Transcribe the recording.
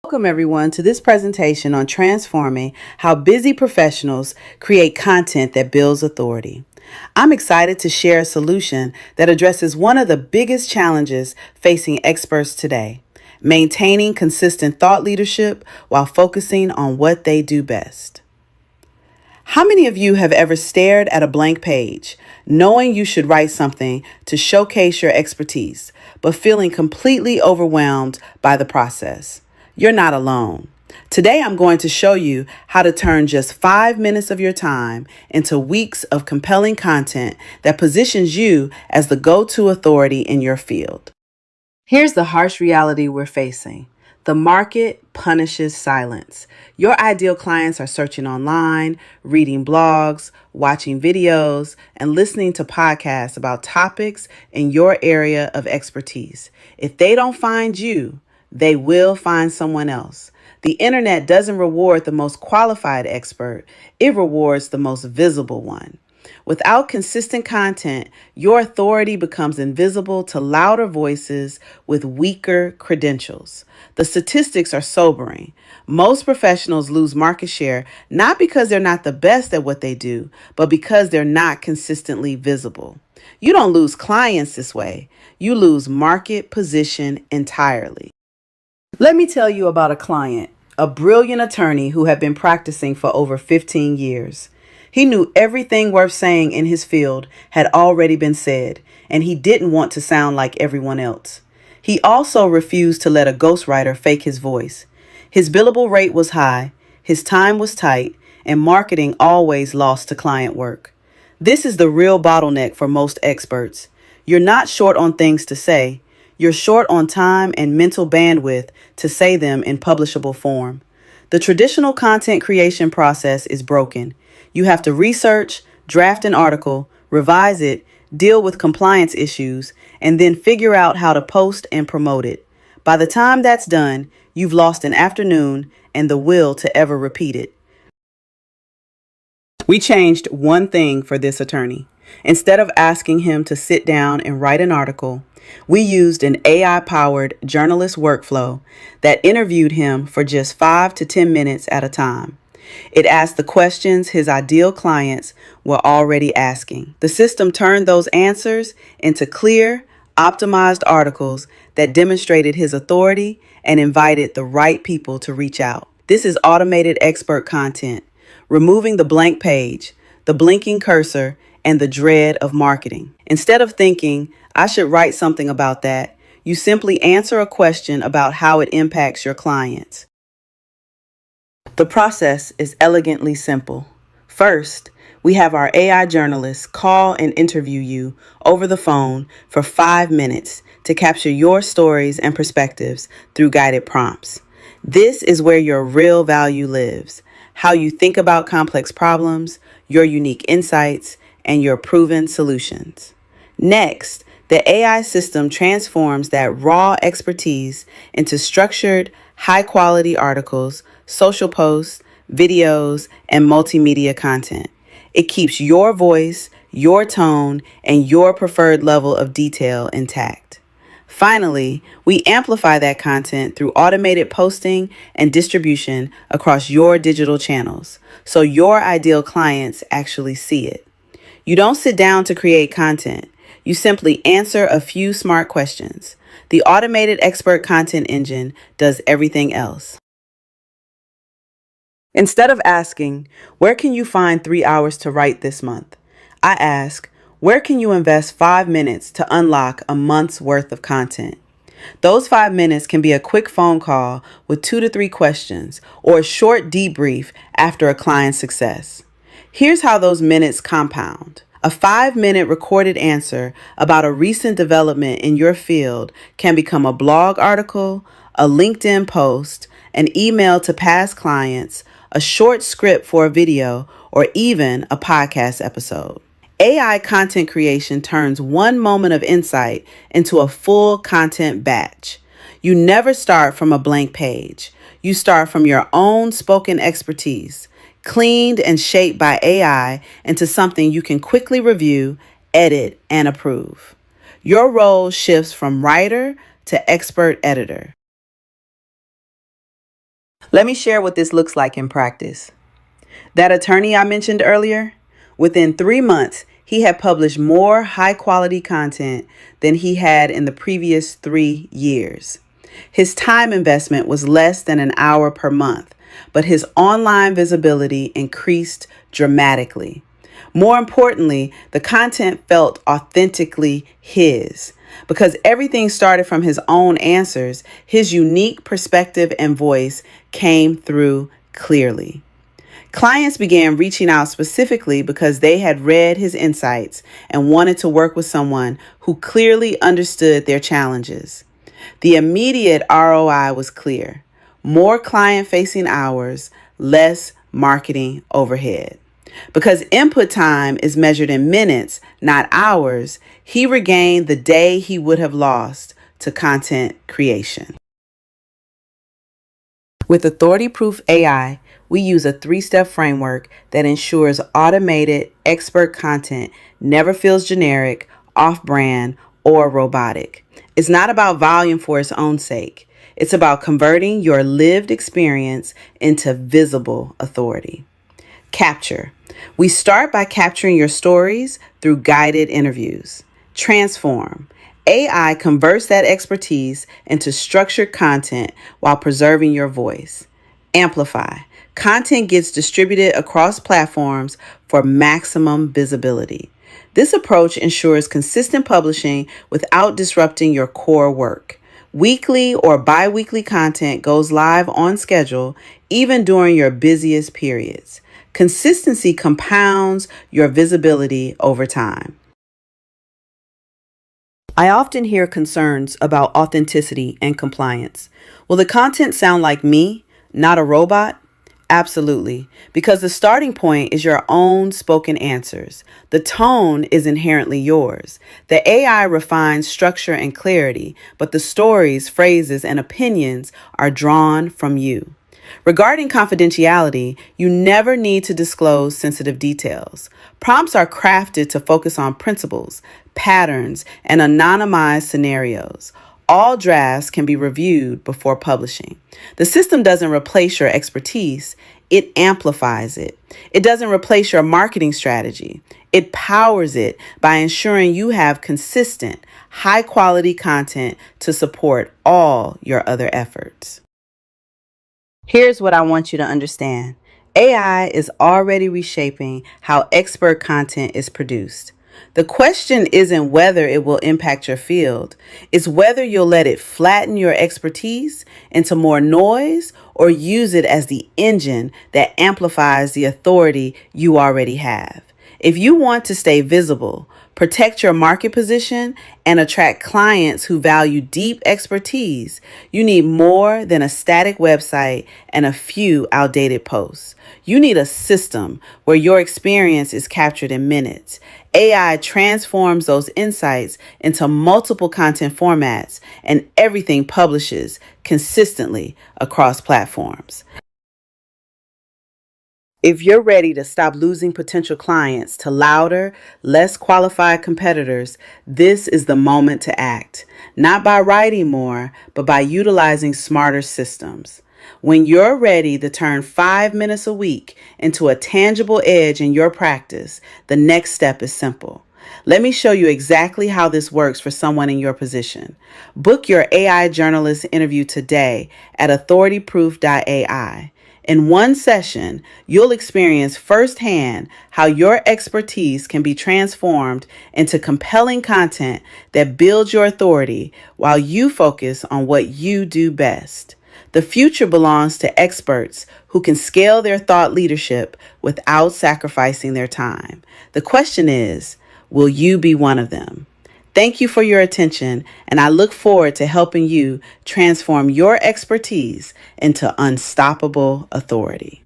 Welcome everyone to this presentation on transforming how busy professionals create content that builds authority. I'm excited to share a solution that addresses one of the biggest challenges facing experts today: maintaining consistent thought leadership while focusing on what they do best. How many of you have ever stared at a blank page, knowing you should write something to showcase your expertise, but feeling completely overwhelmed by the process? You're not alone. Today, I'm going to show you how to turn just 5 minutes of your time into weeks of compelling content that positions you as the go-to authority in your field. Here's the harsh reality we're facing. The market punishes silence. Your ideal clients are searching online, reading blogs, watching videos, and listening to podcasts about topics in your area of expertise. If they don't find you, they will find someone else. The internet doesn't reward the most qualified expert, it rewards the most visible one. Without consistent content, your authority becomes invisible to louder voices with weaker credentials. The statistics are sobering. Most professionals lose market share not because they're not the best at what they do, but because they're not consistently visible. You don't lose clients this way. You lose market position entirely. Let me tell you about a client, a brilliant attorney who had been practicing for over 15 years. He knew everything worth saying in his field had already been said, and he didn't want to sound like everyone else. He also refused to let a ghostwriter fake his voice. His billable rate was high, his time was tight, and marketing always lost to client work. This is the real bottleneck for most experts. You're not short on things to say. You're short on time and mental bandwidth to say them in publishable form. The traditional content creation process is broken. You have to research, draft an article, revise it, deal with compliance issues, and then figure out how to post and promote it. By the time that's done, you've lost an afternoon and the will to ever repeat it. We changed one thing for this attorney. Instead of asking him to sit down and write an article, we used an AI-powered journalist workflow that interviewed him for just 5 to 10 minutes at a time. It asked the questions his ideal clients were already asking. The system turned those answers into clear, optimized articles that demonstrated his authority and invited the right people to reach out. This is automated expert content, removing the blank page, the blinking cursor, and the dread of marketing. Instead of thinking, I should write something about that, you simply answer a question about how it impacts your clients. The process is elegantly simple. First, we have our AI journalists call and interview you over the phone for 5 minutes to capture your stories and perspectives through guided prompts. This is where your real value lives: how you think about complex problems, your unique insights, and your proven solutions. Next, the AI system transforms that raw expertise into structured, high-quality articles, social posts, videos, and multimedia content. It keeps your voice, your tone, and your preferred level of detail intact. Finally, we amplify that content through automated posting and distribution across your digital channels, so your ideal clients actually see it. You don't sit down to create content. You simply answer a few smart questions. The automated expert content engine does everything else. Instead of asking, where can you find 3 hours to write this month? I ask, where can you invest 5 minutes to unlock a month's worth of content? Those 5 minutes can be a quick phone call with 2 to 3 questions or a short debrief after a client's success. Here's how those minutes compound. A 5-minute recorded answer about a recent development in your field can become a blog article, a LinkedIn post, an email to past clients, a short script for a video, or even a podcast episode. AI content creation turns one moment of insight into a full content batch. You never start from a blank page. You start from your own spoken expertise, cleaned and shaped by AI into something you can quickly review, edit, and approve. Your role shifts from writer to expert editor. Let me share what this looks like in practice. That attorney I mentioned earlier, within 3 months, he had published more high quality content than he had in the previous 3 years. His time investment was less than an hour per month, but his online visibility increased dramatically. More importantly, the content felt authentically his. Because everything started from his own answers, his unique perspective and voice came through clearly. Clients began reaching out specifically because they had read his insights and wanted to work with someone who clearly understood their challenges. The immediate ROI was clear: more client-facing hours, less marketing overhead. Because input time is measured in minutes, not hours, he regained the day he would have lost to content creation. With Authority Proof AI, we use a 3-step framework that ensures automated, expert content never feels generic, off-brand, or robotic. It's not about volume for its own sake. It's about converting your lived experience into visible authority. Capture. We start by capturing your stories through guided interviews. Transform. AI converts that expertise into structured content while preserving your voice. Amplify. Content gets distributed across platforms for maximum visibility. This approach ensures consistent publishing without disrupting your core work. Weekly or bi-weekly content goes live on schedule, even during your busiest periods. Consistency compounds your visibility over time. I often hear concerns about authenticity and compliance. Will the content sound like me, not a robot? Absolutely, because the starting point is your own spoken answers. The tone is inherently yours. The AI refines structure and clarity, but the stories, phrases, and opinions are drawn from you. Regarding confidentiality, you never need to disclose sensitive details. Prompts are crafted to focus on principles, patterns, and anonymized scenarios. All drafts can be reviewed before publishing. The system doesn't replace your expertise, it amplifies it. It doesn't replace your marketing strategy. It powers it by ensuring you have consistent, high-quality content to support all your other efforts. Here's what I want you to understand. AI is already reshaping how expert content is produced. The question isn't whether it will impact your field, it's whether you'll let it flatten your expertise into more noise or use it as the engine that amplifies the authority you already have. If you want to stay visible, protect your market position, and attract clients who value deep expertise, you need more than a static website and a few outdated posts. You need a system where your experience is captured in minutes. AI transforms those insights into multiple content formats, and everything publishes consistently across platforms. If you're ready to stop losing potential clients to louder, less qualified competitors, this is the moment to act. Not by writing more, but by utilizing smarter systems. When you're ready to turn 5 minutes a week into a tangible edge in your practice, the next step is simple. Let me show you exactly how this works for someone in your position. Book your AI journalist interview today at authorityproof.ai. In one session, you'll experience firsthand how your expertise can be transformed into compelling content that builds your authority while you focus on what you do best. The future belongs to experts who can scale their thought leadership without sacrificing their time. The question is, will you be one of them? Thank you for your attention, and I look forward to helping you transform your expertise into unstoppable authority.